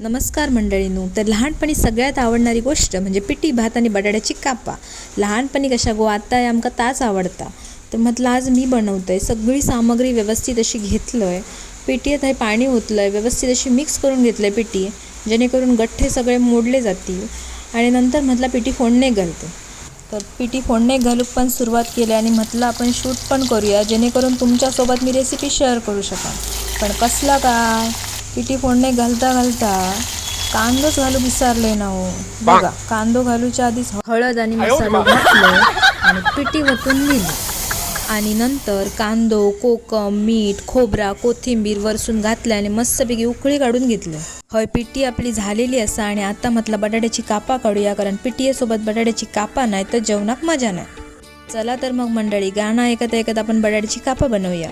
नमस्कार मंडळींनो. तर लहानपणी सगळ्यात आवडणारी गोष्ट म्हणजे पिठी भात आणि बटाट्याची कापा. लहानपणी कशा गो आता आमका ताच आवडता. तर म्हटलं आज मी बनवतोय. सगळी सामग्री व्यवस्थित अशी घेतलंय. पिठीत हे पाणी ओतलंय, व्यवस्थित अशी मिक्स करून घेतलंय पिठी, जेणेकरून गठ्ठे सगळे मोडले जातील. आणि नंतर म्हटलं पिठी फोडणे घालते. तर पिठी फोडणे घालूक पण सुरुवात केली आणि म्हटलं आपण शूट पण करूया, जेणेकरून तुमच्यासोबत मी रेसिपी शेअर करू शकाल. पण कसला काय, पिठी फोडणे घालता घालता कांदोच घालू विसरले ना हो. बघा, कांदो घालूच्या आधीच हळद आणि मसाला घातलं आणि पिठी वतून दिली. आणि नंतर कांदो, कोकम, मीठ, खोबरा, कोथिंबीर वरसून घातलं आणि मस्तपैकी उकळी काढून घेतलं. हय पिठी आपली झालेली असा. आणि आता म्हटलं बटाट्याची कापा काढूया, कारण पिठीसोबत बटाट्याची कापा नाही तर जेवणाक मजा नाही. चला तर मग मंडळी, गाणं ऐकत ऐकत आपण बटाट्याची कापा बनवूया.